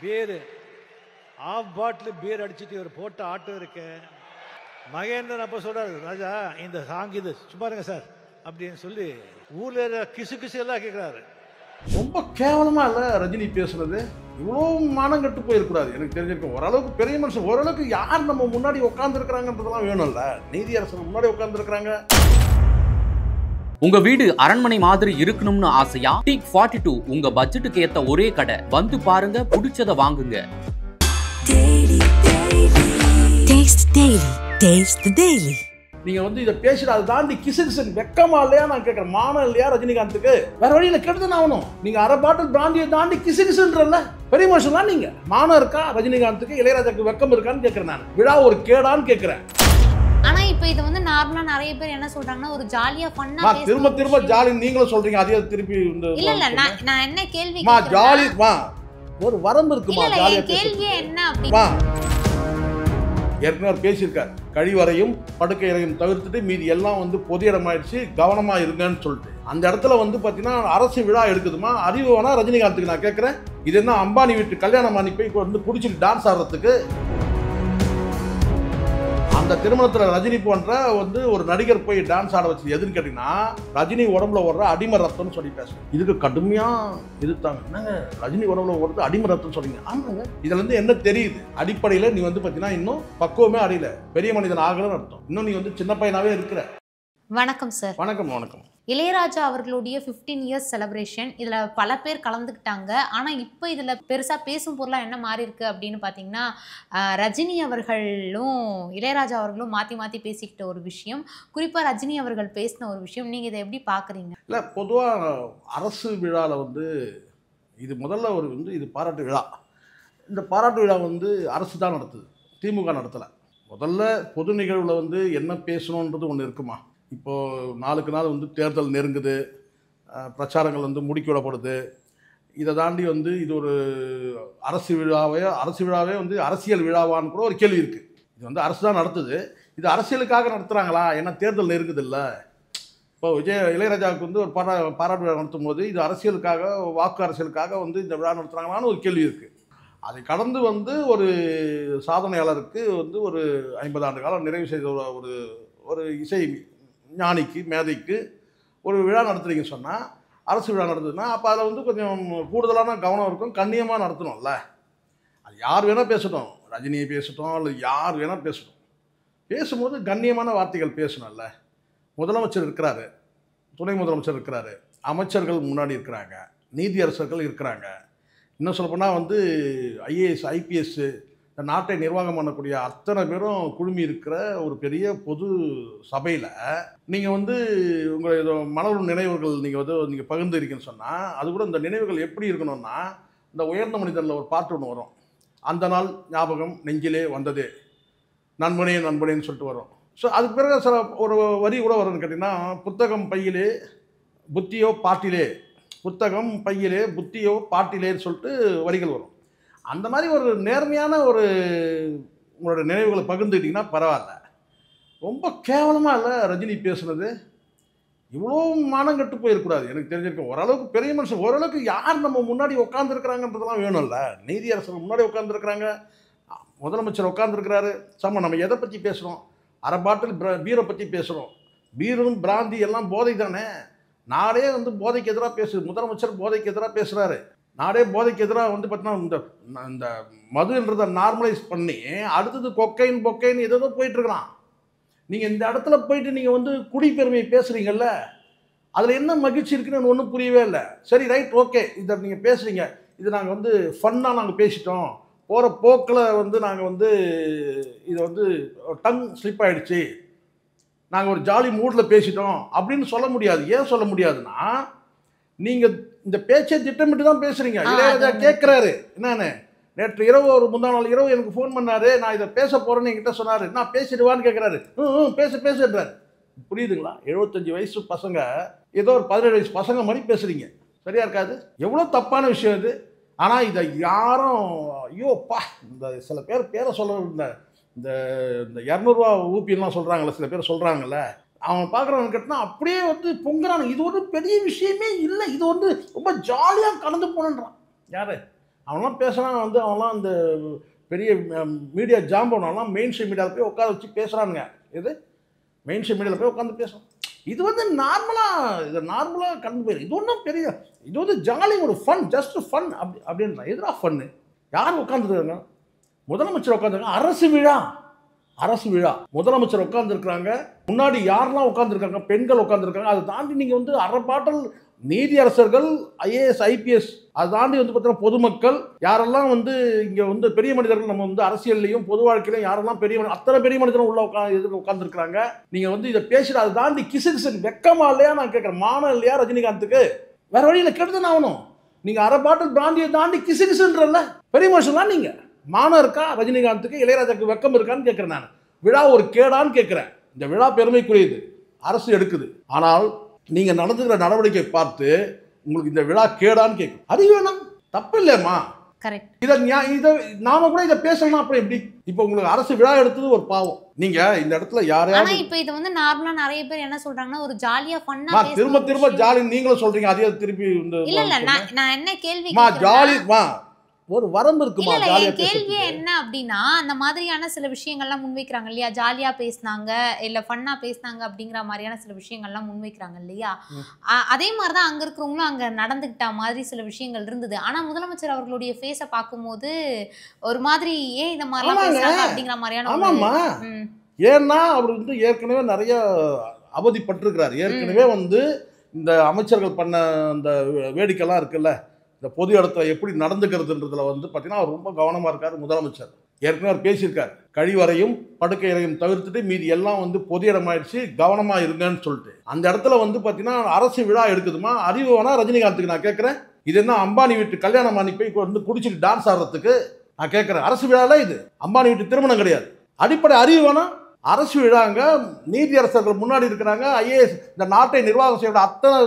Beer of bottle beer அடிச்சுட்டு ஒரு போட்ட ஆட்டோ இருக்கு. மகேந்திரன் அப்போ சொல்றாரு, ராஜா இந்த சாங் இது சும்மா இருங்க சார் அப்படின்னு சொல்லி ஊர்ல கிசு கிசு எல்லாம் கேட்குறாரு. ரொம்ப கேவலமா இல்லை ரஜினி பேசுனது. இவ்வளோ மானம் கட்டு போயிருக்கூடாது. எனக்கு தெரிஞ்சிருக்கும் ஓரளவுக்கு பெரிய மனுஷன், ஓரளவுக்கு யார் நம்ம முன்னாடி உட்காந்துருக்கிறாங்கன்றதெல்லாம் வேணும்ல. நீதியரசர் முன்னாடி உட்காந்துருக்கிறாங்க. உங்க வீடு அரண்மனை மாதிரி இருக்கணும்னு ஆசையா? டீக் 42 உங்க பட்ஜெட்டுக்கு ஏத்த ஒரே கடை. வந்து பாருங்க, பிடிச்சத வாங்குங்க. நீங்க வந்து இதை பேசிட்டு அதை தாண்டி கிசு கிசன் வெக்கமா இல்லையா நான் கேட்கறேன். மானம் இல்லையா ரஜினிகாந்துக்கு? வேற வழியில கெடுதுன்னு ஆகணும். நீங்க அரை பாட்டில் பிராந்தியை தாண்டி கிசு கிசுன்றல பெரிய மனுஷன் தான் நீங்க. மானம் இருக்கா ரஜினிகாந்துக்கு? இளையராஜாக்கு வெக்கம் இருக்கான்னு கேட்கறேன். நான் விழா ஒரு கேடான்னு கேட்கிறேன். ஆனா இப்போ இது வந்து நார்மலா நிறைய பேர் என்ன சொல்றாங்கன்னா ஒரு ஜாலியா ஃபன்னா திரும்ப திரும்ப ஜாலி நீங்களும் சொல்றீங்க. அதே திருப்பி இல்ல நான் என்ன கேள்வி ஜாலி ஒரு வரம்பு இருக்குமா? ஜாலியா கேள்வியே என்ன அப்படினா ஏற்கனவே பேசியிருக்காரு. கழிவறையும் படுக்கையறையும் தவிர்த்துட்டு மீதி எல்லாம் வந்து பொது இடமாயிடுச்சு, கவனமா இருங்கன்னு சொல்லிட்டு. அந்த இடத்துல வந்து பாத்தீங்கன்னா அரசு விழா எடுக்குதுமா? அறிவு வேணா ரஜினிகாந்துக்கு நான் கேட்கிறேன். இது என்ன அம்பானி வீட்டு கல்யாணம் பண்ணி போய் வந்து குடிச்சிட்டு டான்ஸ் ஆடுறதுக்கு? அந்த திருமணத்தில் ரஜினி போன்ற வந்து ஒரு நடிகர் போய் டான்ஸ் ஆட வச்சு எதுன்னு கேட்டீங்கன்னா ரஜினி உடம்புல ஓடுற அடிமை ரத்தம்னு சொல்லி பேசுறேன். இதுக்கு கடுமையா இருத்தாங்க. என்னங்க ரஜினி உடம்புல ஓடுறது அடிமை ரத்தம் சொல்றீங்க? ஆமாங்க. இதுல இருந்து என்ன தெரியுது? அடிப்படையில நீ வந்து பாத்தீங்கன்னா இன்னும் பக்குவமே அடையல, பெரிய மனிதன் ஆகலன்னு அர்த்தம். இன்னும் நீ வந்து சின்ன பையனாவே இருக்கிற. வணக்கம் சார். வணக்கம். வணக்கம். இளையராஜா அவர்களுடைய 15 இயர்ஸ் செலிப்ரேஷன் இதுல பல பேர் கலந்துக்கிட்டாங்க. ஆனா இப்போ இதுல பெருசா பேசும் பொருளா என்ன மாறி இருக்கு அப்படின்னு பாத்தீங்கன்னா ரஜினி அவர்களும் இளையராஜா அவர்களும் மாத்தி மாத்தி பேசிக்கிட்ட ஒரு விஷயம், குறிப்பா ரஜினி அவர்கள் பேசின ஒரு விஷயம். நீங்க இதை எப்படி பாக்குறீங்க? இல்ல பொதுவா அரசு விழால வந்து இது முதல்ல ஒரு வந்து இது பாராட்டு விழா. இந்த பாராட்டு விழா வந்து அரசு தான் நடத்துது, திமுக நடத்தல. முதல்ல பொது நிகழ்வுல வந்து என்ன பேசணுன்றது ஒன்று இருக்குமா? இப்போது நாளுக்கு நாள் வந்து தேர்தல் நெருங்குது, பிரச்சாரங்கள் வந்து முடுக்கி விடப்படுது. இதை தாண்டி வந்து இது ஒரு அரசு விழாவே வந்து அரசியல் விழாவான்னு கூட ஒரு கேள்வி இருக்குது. இது வந்து அரசு தான் நடத்துது, இது அரசியலுக்காக நடத்துகிறாங்களா? ஏன்னா தேர்தல் நெருங்குது இல்லை. இப்போ இளையராஜாவுக்கு வந்து ஒரு பாராட்டு விழா நடத்தும் போது இது அரசியலுக்காக, வாக்கு அரசியலுக்காக வந்து இந்த விழா நடத்துகிறாங்களான்னு ஒரு கேள்வி இருக்குது. அதை கடந்து வந்து ஒரு சாதனையாளருக்கு வந்து ஒரு 50 ஆண்டு காலம் நிறைவு செய்த ஒரு ஒரு இசை ஞானிக்கு, மேதைக்கு ஒரு விழா நடத்துறீங்கன்னு சொன்னால், அரசு விழா நடத்துதுன்னா அப்போ அதில் வந்து கொஞ்சம் கூடுதலான கவனம் இருக்கும், கண்ணியமாக நடத்தணும்ல. அது யார் வேணால் பேசட்டும், ரஜினியை பேசட்டும் இல்லை யார் வேணால் பேசட்டும், பேசும்போது கண்ணியமான வார்த்தைகள் பேசணும்ல. முதலமைச்சர் இருக்கிறாரு, துணை முதலமைச்சர் இருக்கிறாரு, அமைச்சர்கள் முன்னாடி இருக்கிறாங்க, நீதியரசர்கள் இருக்கிறாங்க. இன்னும் சொல்லப்போனால் வந்து ஐஏஎஸ் ஐபிஎஸ் இந்த நாட்டை நிர்வாகம் பண்ணக்கூடிய அத்தனை பேரும் குழுமி இருக்கிற ஒரு பெரிய பொது சபையில் நீங்கள் வந்து உங்கள் மனதின் நினைவுகள் நீங்கள் பகிர்ந்துருக்கீங்கன்னு சொன்னால், அது கூட இந்த நினைவுகள் எப்படி இருக்கணும்னா, இந்த உயர்ந்த மனிதனில் ஒரு பாட்டு ஒன்று வரும், அந்த நாள் ஞாபகம் நெஞ்சிலே வந்ததே நண்பனே நண்பனேன்னு சொல்லிட்டு வரும். ஸோ அதுக்கு பிறகு சில ஒரு வரி கூட வரும்னு கேட்டிங்கன்னா, புத்தகம் பையிலே புத்தியோ பாட்டிலே, புத்தகம் பையிலே புத்தியோ பாட்டிலேன்னு சொல்லிட்டு வரிகள் வரும். அந்த மாதிரி ஒரு நேர்மையான ஒரு உங்களோட நினைவுகளை பகிர்ந்துக்கிட்டிங்கன்னா பரவாயில்ல. ரொம்ப கேவலமாக இல்லை ரஜினி பேசுனது. இவ்வளோ மானம் கட்டு போயிருக்கூடாது. எனக்கு தெரிஞ்சிருக்கும் ஓரளவுக்கு பெரிய மனுஷன், ஓரளவுக்கு யார் நம்ம முன்னாடி உட்காந்துருக்கிறாங்கன்றதெல்லாம் வேணும்ல. நீதியரசர் முன்னாடி உட்காந்துருக்குறாங்க, முதலமைச்சர் உட்காந்துருக்கிறாரு. நம்ம எதை பற்றி பேசுகிறோம்? அரை பாட்டில் பீரை பற்றி பேசுகிறோம். பீரும் பிராந்தி எல்லாம் போதை தானே. நாடே வந்து போதைக்கு எதிராக பேசுது. முதலமைச்சர் போதைக்கு எதிராக பேசுகிறாரு. நாடே போதைக்கு எதிராக வந்து பார்த்தீங்கன்னா இந்த மதுன்றதை நார்மலைஸ் பண்ணி அடுத்தது பொக்கைன்னு ஏதோ போயிட்டுருக்கலாம். நீங்கள் இந்த இடத்துல போயிட்டு நீங்கள் வந்து குடிப்பெருமையை பேசுகிறீங்கல்ல, அதில் என்ன மகிழ்ச்சி இருக்குன்னு ஒன்றும் புரியவே இல்லை. சரி ரைட் ஓகே, இதை நீங்கள் பேசுகிறீங்க, இது நாங்கள் வந்து ஃபன்னாக நாங்கள் பேசிட்டோம், போகிற போக்கில் வந்து நாங்கள் வந்து இதை வந்து டங் ஸ்லிப் ஆகிடுச்சு, நாங்கள் ஒரு ஜாலி மூடில் பேசிட்டோம் அப்படின்னு சொல்ல முடியாது. ஏன் சொல்ல முடியாதுன்னா, நீங்கள் இந்த பேச்சை திட்டமிட்டு தான் பேசுகிறீங்க. இளையராஜா கேட்குறாரு, என்னன்னு நேற்று இரவு ஒரு முந்தா நாள் இரவு எனக்கு ஃபோன் பண்ணாரு, நான் இதை பேச போகிறேன்னு என்கிட்ட சொன்னார், நான் பேசிடுவான்னு கேட்குறாரு. பேசுன்றாரு. புரியுதுங்களா? 75 வயசு பசங்க ஏதோ ஒரு 17 வயசு பசங்க மாதிரி பேசுகிறீங்க. சரியா இருக்காது? எவ்வளோ தப்பான விஷயம் இது. ஆனால் இதை யாரும் ஐயோப்பா, இந்த சில பேரை சொல்ல இந்த இந்த 200 ரூபா ஊப்பிலாம் சொல்கிறாங்கல்ல, சில பேர் சொல்கிறாங்கல்ல, அவன் பார்க்குறவன் கேட்டால் அப்படியே வந்து பொங்குறான். இது ஒரு பெரிய விஷயமே இல்லை, இது வந்து ரொம்ப ஜாலியாக கடந்து போனன்றான். யார்? அவன்லாம் பேசுகிறான் வந்து அவன்லாம் இந்த பெரிய மீடியா ஜாம்பவனெல்லாம் மெயின் ஸ்ட்ரீம் மீடியாவில் போய் உட்கார வச்சு பேசுகிறானுங்க. இது மெயின் ஸ்ட்ரீம் மீடியாவில் போய் உட்காந்து பேசுகிறான். இது வந்து நார்மலாக கடந்து போயிடும். இது ஒன்றும் பெரிய, இது வந்து ஜாலி, ஒரு ஃபன், ஜஸ்ட் ஃபன் அப்படின்றான். எதுனா ஃபன்னு? யார் உட்காந்துருக்காங்க? முதலமைச்சர் உட்காந்துருக்காங்க. அரசு விழா முதலமைச்சர் உட்காந்துருக்குறாங்க. முன்னாடி யாரெல்லாம் உட்காந்துருக்காங்க? பெண்கள் உட்காந்துருக்காங்க. அதை தாண்டி நீங்கள் வந்து அறப்பாட்டல் நீதியரசர்கள், ஐஏஎஸ், ஐபிஎஸ், அதை தாண்டி வந்து பார்த்தீங்கன்னா பொதுமக்கள் யாரெல்லாம் வந்து இங்கே வந்து பெரிய மனிதர்கள், நம்ம வந்து அரசியல்லையும் பொது வாழ்க்கையிலையும் யாரெல்லாம் பெரிய அத்தனை பெரிய மனிதரும் உள்ள உட்காந்துருக்குறாங்க. நீங்கள் வந்து இதை பேசிட்டு அதை தாண்டி கிசு வெக்கமா இல்லையா நான் கேட்குறேன். மானம் இல்லையா ரஜினிகாந்துக்கு? வேற வழியில் கெடுதுன்னு ஆகணும். நீங்கள் அறப்பாட்டல் பிராந்தியை தாண்டி கிசுன்றல பெரிய மனுஷன்லாம் நீங்கள். மானம் இருக்கா ரஜினிகாந்துக்கு? இளையராஜாக்கு வெக்கம் இருக்கான்னு கேட்குறேன் நான். விழா ஒரு கேடான்னு கேட்குறேன். இந்த விழா பெருமைக்குரியது, அரசு எடுக்குது. ஆனால் நீங்கள் நடந்துக்கிற நடவடிக்கை பார்த்து உங்களுக்கு இந்த விழா கேடான்னு கேட்கும். அது வேணும், தப்பு இல்லையம்மா. கரெக்ட். இதை நாம கூட இதை பேசலாம். அப்புறம் எப்படி? இப்போ உங்களுக்கு அரசு விழா எடுத்தது ஒரு பாவம். நீங்க இந்த இடத்துல யாரையாவது, ஆனா இப்போ இது வந்து நார்மலா நிறைய பேர் என்ன சொல்றாங்கன்னா ஒரு ஜாலியா ஃபன்னா திரும்ப ஜாலி நீங்களும் சொல்றீங்க. அதே திருப்பி இல்ல நான் என்ன கேள்வி ஜாலி ஒரு வரம்பு இருக்குமா? கேள்வியே என்ன அப்படின்னா, அந்த மாதிரியான சில விஷயங்கள்லாம் முன்வைக்கிறாங்க இல்லையா, ஜாலியா பேசினாங்க இல்ல ஃபன்னா பேசினாங்க அப்படிங்கிற மாதிரியான சில விஷயங்கள்லாம் முன்வைக்கிறாங்க இல்லையா. அதே மாதிரிதான் அங்க இருக்கிறவங்களும் அங்க நடந்துக்கிட்ட மாதிரி சில விஷயங்கள் இருந்தது. ஆனா முதலமைச்சர் அவர்களுடைய ஃபேஸை பார்க்கும்போது ஒரு மாதிரி ஏன் இந்த மாதிரிலாம் பேசுறாங்க அப்படிங்கிற மாதிரியான. ஏன்னா அவர் வந்து ஏற்கனவே நிறைய அவதிப்பட்டிருக்கிறார். ஏற்கனவே வந்து இந்த அமைச்சர்கள் பண்ண அந்த வேடிக்கைலாம் இருக்குல்ல, இந்த பொது இடத்துல எப்படி நடந்துக்கிறதுன்றதுல வந்து பார்த்தீங்கன்னா அவர் ரொம்ப கவனமாக இருக்கார் முதலமைச்சர். ஏற்கனவே அவர் பேசியிருக்காரு, கழிவறையும் படுக்கையறையும் தவிர்த்துட்டு மீதி எல்லாம் வந்து பொது இடமாயிடுச்சு, கவனமாக இருங்கன்னு சொல்லிட்டு. அந்த இடத்துல வந்து பார்த்தீங்கன்னா அரசு விழா எடுக்குதுமா? அறிவு வேணா ரஜினிகாந்துக்கு நான் கேட்குறேன். இது என்ன அம்பானி வீட்டு கல்யாணம் பண்ணி போய் வந்து குடிச்சிட்டு டான்ஸ் ஆடுறதுக்கு நான் கேட்குறேன். அரசு விழாவில் இது அம்பானி வீட்டு திருமணம் கிடையாது. அடிப்படை அறிவு வேணா? அரசு விழாங்க, நீதியரசர்கள் முன்னாடி இருக்கிறாங்க, ஐஏஎஸ், இந்த நாட்டை நிர்வாகம் செய்ய அத்தனை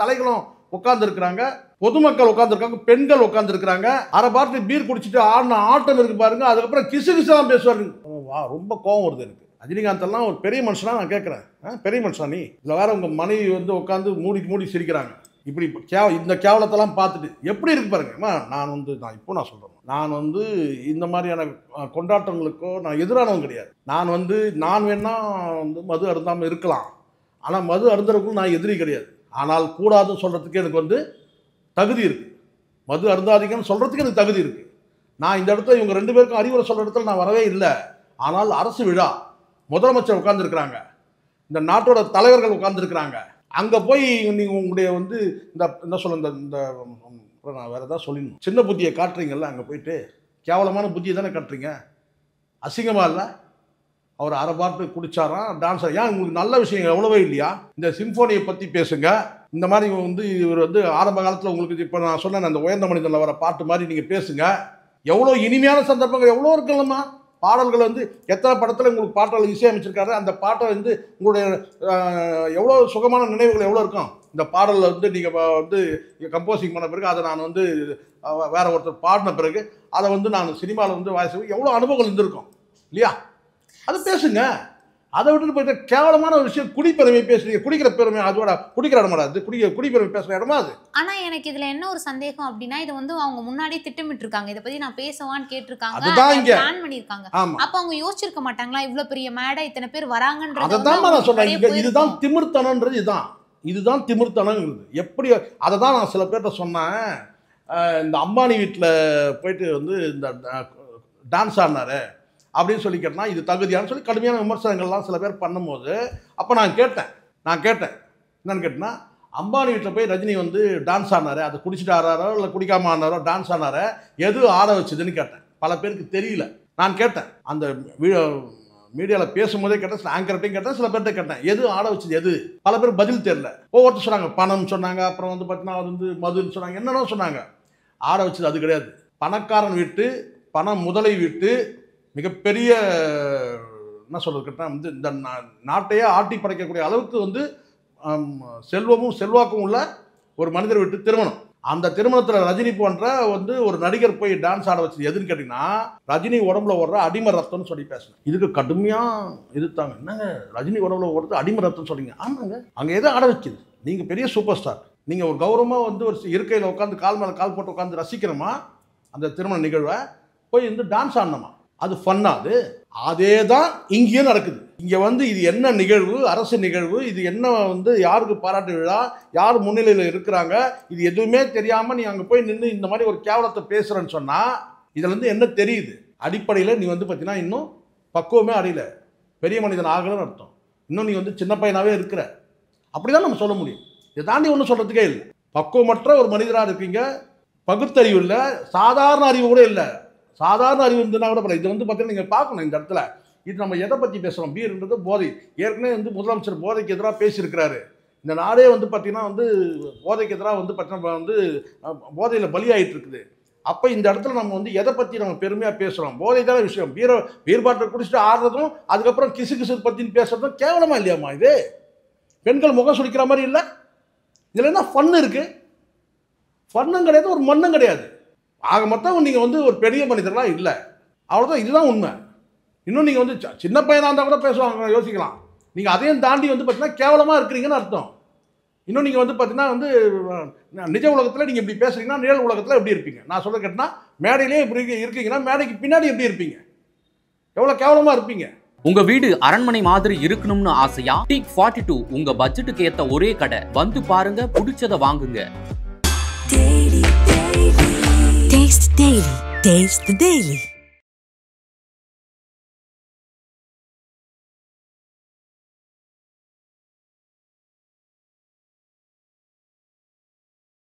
தலைகளும் உட்கார்ந்து இருக்கிறாங்க, பொதுமக்கள் உட்காந்துருக்காங்க, பெண்கள் உட்காந்துருக்காங்க. அரை பாட்டில் பீர் குடிச்சிட்டு ஆடின ஆட்டம் இருக்கு பாருங்க. அதுக்கப்புறம் கிசுகிசுலாம் பேசுவாருங்க. ரொம்ப கோவம் வருது எனக்கு. ரஜினிகாந்த் எல்லாம் ஒரு பெரிய மனுஷனா நான் கேட்குறேன். பெரிய மனுஷனா நீ? இல்லை வேற உங்க மனைவி வந்து உட்காந்து மூடி சிரிக்கிறாங்க. இப்படி இந்த கேவலத்தெல்லாம் பார்த்துட்டு எப்படி இருக்கு பாருங்க. நான் சொல்றேன், நான் வந்து இந்த மாதிரியான கொண்டாட்டங்களுக்கோ நான் எதிரானவங்க கிடையாது. நான் வேணா வந்து மது அருந்தாமல் இருக்கலாம், ஆனால் மது அருந்துறவங்களும் நான் எதிரி கிடையாது. ஆனால் கூடாதுன்னு சொல்றதுக்கு எனக்கு வந்து தகுதி இருக்கு. மது அருந்தாதீங்கன்னு சொல்றதுக்கு எனக்கு தகுதி இருக்கு. நான் இந்த இடத்துல இவங்க ரெண்டு பேருக்கும் அறிவுரை சொல்ற இடத்துல நான் வரவே இல்லை. ஆனால் அரசு விழா, முதலமைச்சர் உட்கார்ந்துருக்கிறாங்க, இந்த நாட்டோட தலைவர்கள் உட்கார்ந்துருக்கிறாங்க. அங்கே போய் நீங்கள் உங்களுடைய வந்து இந்த என்ன சொல்ல இந்த நான் வேறு ஏதாவது சொல்லிடணும், சின்ன புத்தியை காட்டுறீங்கல்ல, அங்கே போயிட்டு கேவலமான புத்தியை தானே காட்டுறீங்க. அசிங்கமாக இல்லை? அவர் அரை பாட்டு குடிச்சாராம், டான்ஸ். ஏன் உங்களுக்கு நல்ல விஷயம் எவ்வளவோ இல்லையா? இந்த சிம்போனியை பற்றி பேசுங்க. இந்த மாதிரி வந்து இவர் வந்து ஆரம்ப காலத்தில் உங்களுக்கு இப்போ நான் சொன்னேன் அந்த உயர்ந்த மனிதனில் வர பாட்டு மாதிரி நீங்கள் பேசுங்க. எவ்வளோ இனிமையான சந்தர்ப்பங்கள் எவ்வளோ இருக்குல்லம்மா. பாடல்கள் வந்து எத்தனை படத்தில் உங்களுக்கு பாட்டல் இசையமைச்சிருக்காரு. அந்த பாட்டை வந்து உங்களுடைய எவ்வளோ சுகமான நினைவுகள் எவ்வளோ இருக்கும். இந்த பாடலில் வந்து நீங்கள் வந்து கம்போசிங் பண்ண பிறகு அதை நான் வந்து வேற ஒருத்தர் பாடின பிறகு அதை வந்து நான் சினிமாவில் வந்து வாய்ஸ் எவ்வளோ அனுபவங்கள் இருந்திருக்கும் இல்லையா? அது பேசுங்க. அதை விட்டுட்டு போயிட்டு கேவலமான ஒரு விஷயம் குடிப்பெருமை பேசுறீங்க. குடிக்கிற பெருமை அதோட குடிக்கிற இடமா? அது குடிப்பெருமை பேசுற இடமா அது? ஆனா எனக்கு இதுல என்ன ஒரு சந்தேகம் அப்படின்னா, இது வந்து அவங்க முன்னாடியே திட்டமிட்டு இருக்காங்க, இதை பத்தி நான் பேசுவான்னு கேட்டிருக்காங்க, பிளான் பண்ணிருக்காங்க. அப்ப அவங்க யோசிச்சிருக்க மாட்டாங்களா இவ்வளவு பெரிய மேடை இத்தனை பேர் வராங்கன்றது? அதான் நான் சொன்னேன், இதுதான் திமிர்த்தனன்றது. இதுதான் திமிர்த்தனங்கிறது. எப்படி அதை தான் நான் சில பேர்கிட்ட சொன்னேன். இந்த அம்பானி வீட்டில் போயிட்டு வந்து இந்த டான்ஸ் ஆடினாரு அப்படின்னு சொல்லி கேட்டேன்னா இது தகுதியானு சொல்லி கடுமையான விமர்சனங்கள்லாம் சில பேர் பண்ணும்போது அப்போ நான் கேட்டேன் என்னன்னு கேட்டேன்னா, அம்பானி வீட்டில் போய் ரஜினி வந்து டான்ஸ் ஆடினாரு, அதை குடிச்சிட்டு ஆடுறாரோ இல்லை குடிக்காமல் ஆடினாரோ டான்ஸ் ஆடினாரு, எது ஆட வச்சுதுன்னு கேட்டேன். பல பேருக்கு தெரியல. நான் கேட்டேன், அந்த மீடியாவில் பேசும்போதே கேட்டேன், ஆங்கர்ட்டையும் கேட்டேன், சில பேர்கிட்ட கேட்டேன், எது ஆட வச்சது எது? பல பேர் பதில் தெரியல. ஒவ்வொருத்தர் சொன்னாங்க பணம் சொன்னாங்க, அப்புறம் வந்து பார்த்தீங்கன்னா அது வந்து மதுன்னு சொன்னாங்க, என்னென்னோ சொன்னாங்க. ஆட வச்சது அது கிடையாது. பணக்காரன் வீட்டு பணம் முதலை வீட்டு மிகப்பெரிய என்ன சொல்றது கேட்டால் வந்து இந்த நாட்டையே ஆட்டி படைக்கக்கூடிய அளவுக்கு வந்து செல்வமும் செல்வாக்கும் உள்ள ஒரு மனிதர் வீட்டு திருமணம். அந்த திருமணத்தில் ரஜினி போன்ற வந்து ஒரு நடிகர் போய் டான்ஸ் ஆட வச்சது எதுன்னு கேட்டிங்கன்னா, ரஜினி உடம்புல ஓடுற அடிமை ரத்தம்னு சொல்லி பேசுனேன். இதுக்கு கடுமையாக எதிர்த்தாங்க. என்னங்க ரஜினி உடம்புல ஓடுறது அடிமை ரத்தம்னு சொல்றீங்க? ஆமாங்க, அங்கே எதை ஆட வைக்கிது? நீங்கள் பெரிய சூப்பர் ஸ்டார், நீங்கள் ஒரு கௌரவமாக வந்து ஒரு இருக்கையில் உட்காந்து கால் மேலே கால் போட்டு உட்காந்து ரசிக்கிறோமா? அந்த திருமண நிகழ்வை போய் வந்து டான்ஸ் ஆடணுமா? அது ஃபன்னா? அதே தான் இங்கேயும் நடக்குது. இங்கே வந்து இது என்ன நிகழ்வு, அரசு நிகழ்வு, இது என்ன வந்து யாருக்கு பாராட்டு விழா, யார் முன்னிலையில் இருக்கிறாங்க, இது எதுவுமே தெரியாமல் நீ அங்கே போய் நின்று இந்த மாதிரி ஒரு கேவலத்தை பேசுகிறேன்னு சொன்னால் இதுலேருந்து என்ன தெரியுது? அடிப்படையில் நீ வந்து பார்த்தீங்கன்னா இன்னும் பக்குவமே அடையல, பெரிய மனிதன் ஆகலன்னு அர்த்தம். இன்னும் நீ வந்து சின்ன பையனாகவே இருக்கிற. அப்படி தான் நம்ம சொல்ல முடியும். இதை தாண்டி ஒன்றும் சொல்கிறதுக்கே இல்லை. பக்குவமற்ற ஒரு மனிதராக இருக்கீங்க, பகுத்தறிவு இல்லை, சாதாரண அறிவு கூட இல்லை. சாதாரண அறிவு இருந்துன்னா கூட பரவாயில்ல. இது வந்து பார்த்தீங்கன்னா நீங்கள் பார்க்கணும் இந்த இடத்துல. இது நம்ம எதை பற்றி பேசுகிறோம்? பீர்ன்றது போதை. ஏற்கனவே வந்து முதலமைச்சர் போதைக்கு எதிராக பேசியிருக்கிறாரு. இந்த நாடே வந்து பார்த்தீங்கன்னா வந்து போதைக்கு எதிராக வந்து பார்த்தீங்கன்னா வந்து போதையில் பலியாகிட்டு இருக்குது. அப்போ இந்த இடத்துல நம்ம வந்து எதை பற்றி நம்ம பெருமையாக பேசுகிறோம்? போதை தானே விஷயம். பீர் பாட்டில் குடிச்சிட்டு ஆடுறதும் அதுக்கப்புறம் கிசு கிசு பற்றின்னு பேசுகிறதும் கேவலமாக இல்லையாம்மா? இது பெண்கள் முகம் சுடிக்கிற மாதிரி இல்லை. இதில் என்ன ஃபன்னு இருக்குது? ஃபன்னும் கிடையாது, ஒரு மண்ணும் கிடையாது. ஆக மொத்தம் நீங்கள் வந்து ஒரு பெரிய மனிதர்களாக இல்லை, அவ்வளோதான். இதுதான் உண்மை. இன்னும் நீங்கள் வந்து சின்ன பையனாக இருந்தால் கூட பேசுவாங்க, யோசிக்கலாம். நீங்கள் அதையும் தாண்டி வந்து பார்த்தீங்கன்னா கேவலமாக இருக்கிறீங்கன்னு அர்த்தம். இன்னும் நீங்கள் வந்து பார்த்தீங்கன்னா வந்து நிஜ உலகத்தில் நீங்கள் இப்படி பேசுகிறீங்கன்னா நிழல் உலகத்தில் எப்படி இருப்பீங்க? நான் சொல்ல கேட்டால் மேடையிலே இப்படி இருக்கீங்கன்னா மேடைக்கு பின்னாடி எப்படி இருப்பீங்க? எவ்வளோ கேவலமாக இருப்பீங்க. உங்க வீடு அரண்மனை மாதிரி இருக்கணும்னு ஆசையா? டீக் 42 உங்க பட்ஜெட்டுக்கு ஏத்த ஒரே கடை. வந்து பாருங்க, பிடிச்சத வாங்குங்க. Taste the Daily.